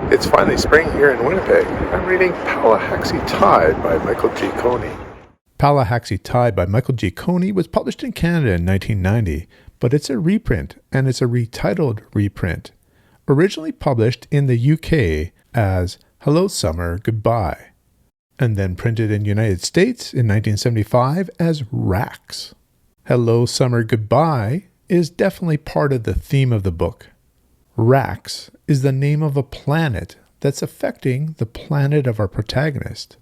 It's finally spring here in Winnipeg. I'm reading Pallahaxi Tide by Michael G. Coney. Pallahaxi Tide by Michael G. Coney was published in Canada in 1990, but it's a reprint, and it's a retitled reprint. Originally published in the UK as Hello Summer, Goodbye, and then printed in the United States in 1975 as Rax. Hello Summer, Goodbye is definitely part of the theme of the book. Rax is the name of a planet that's affecting the planet of our protagonist.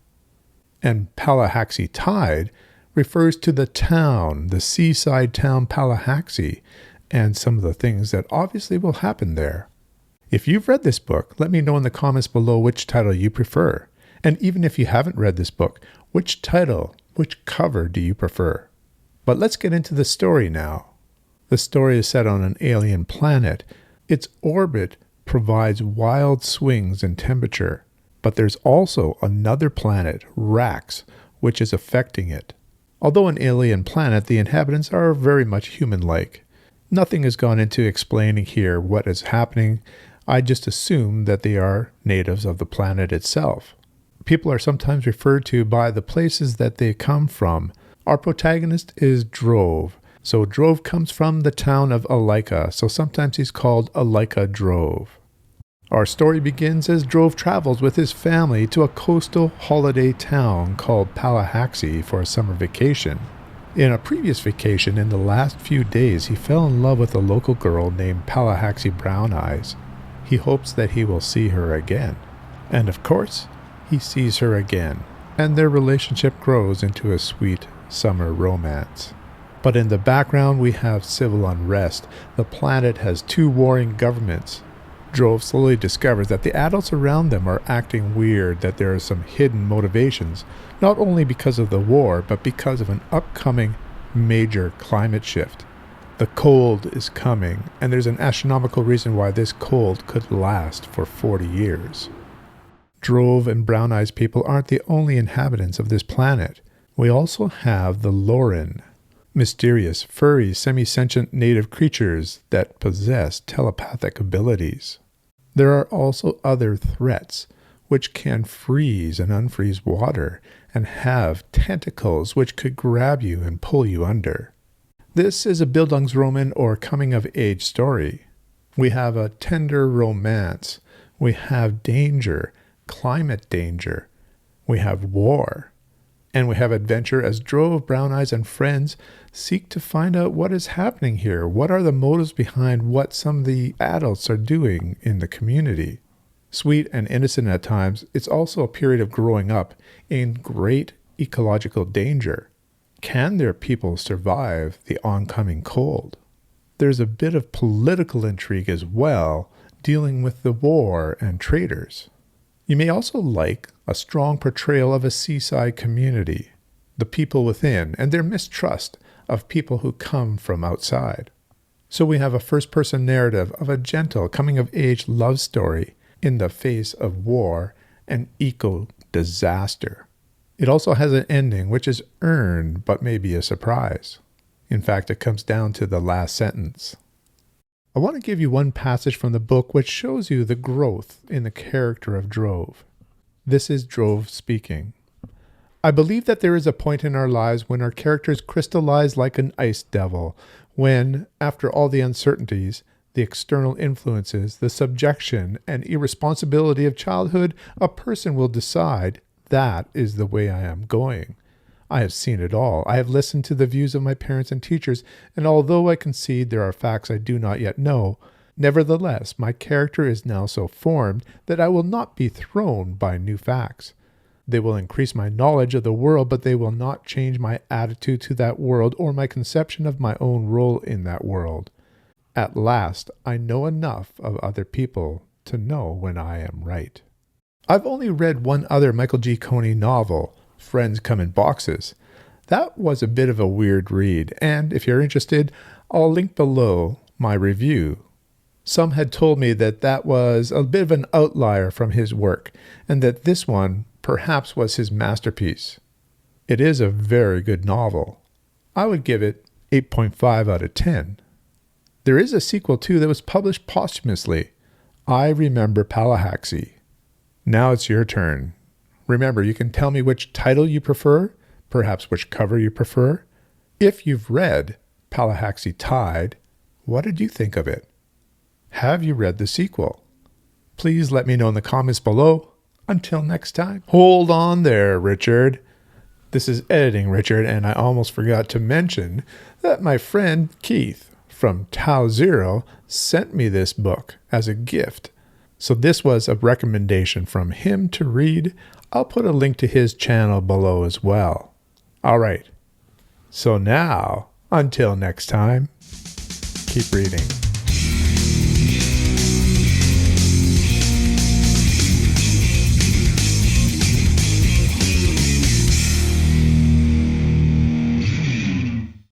And Pallahaxi Tide refers to the town, the seaside town Pallahaxi, and some of the things that obviously will happen there. If you've read this book, let me know in the comments below which title you prefer. And even if you haven't read this book, which title, which cover do you prefer? But let's get into the story now. The story is set on an alien planet. Its orbit provides wild swings in temperature, but there's also another planet, Rax, which is affecting it. Although an alien planet, the inhabitants are very much human-like. Nothing has gone into explaining here what is happening. I just assume that they are natives of the planet itself. People are sometimes referred to by the places that they come from. Our protagonist is Drove. So Drove comes from the town of Alaika, so sometimes he's called Alaika Drove. Our story begins as Drove travels with his family to a coastal holiday town called Pallahaxi for a summer vacation. In a previous vacation, in the last few days, he fell in love with a local girl named Pallahaxi Brown Eyes. He hopes that he will see her again. And of course, he sees her again, and their relationship grows into a sweet summer romance. But in the background, we have civil unrest. The planet has two warring governments. Drove slowly discovers that the adults around them are acting weird, that there are some hidden motivations, not only because of the war, but because of an upcoming major climate shift. The cold is coming, and there's an astronomical reason why this cold could last for 40 years. Drove and Brown Eyes people aren't the only inhabitants of this planet. We also have the Loran, mysterious, furry, semi-sentient native creatures that possess telepathic abilities. There are also other threats, which can freeze and unfreeze water, and have tentacles which could grab you and pull you under. This is a Bildungsroman or coming-of-age story. We have a tender romance. We have danger, climate danger. We have war. And we have adventure as Drove, Brown Eyes, and friends seek to find out what is happening here. What are the motives behind what some of the adults are doing in the community? Sweet and innocent at times, it's also a period of growing up in great ecological danger. Can their people survive the oncoming cold? There's a bit of political intrigue as well, dealing with the war and traders. You may also like a strong portrayal of a seaside community, the people within, and their mistrust of people who come from outside. So we have a first-person narrative of a gentle coming-of-age love story in the face of war and eco-disaster. It also has an ending which is earned but may be a surprise. In fact, it comes down to the last sentence. I want to give you one passage from the book which shows you the growth in the character of Drove. This is Drove speaking. I believe that there is a point in our lives when our characters crystallize like an ice devil, when, after all the uncertainties, the external influences, the subjection and irresponsibility of childhood, a person will decide, that is the way I am going. I have seen it all. I have listened to the views of my parents and teachers, and although I concede there are facts I do not yet know, nevertheless, my character is now so formed that I will not be thrown by new facts. They will increase my knowledge of the world, but they will not change my attitude to that world or my conception of my own role in that world. At last, I know enough of other people to know when I am right. I've only read one other Michael G. Coney novel, Friends Come in Boxes. That was a bit of a weird read, and if you're interested, I'll link below my review. Some had told me that that was a bit of an outlier from his work, and that this one perhaps was his masterpiece. It is a very good novel. I would give it 8.5 out of 10. There is a sequel too that was published posthumously. I Remember Pallahaxi. Now it's your turn. Remember, you can tell me which title you prefer, perhaps which cover you prefer. If you've read Pallahaxi Tide, what did you think of it? Have you read the sequel? Please let me know in the comments below. Until next time. Hold on there, Richard. This is Editing Richard, and I almost forgot to mention that my friend Keith from Tau Zero sent me this book as a gift. So this was a recommendation from him to read. I'll put a link to his channel below as well. All right. So now, until next time, keep reading.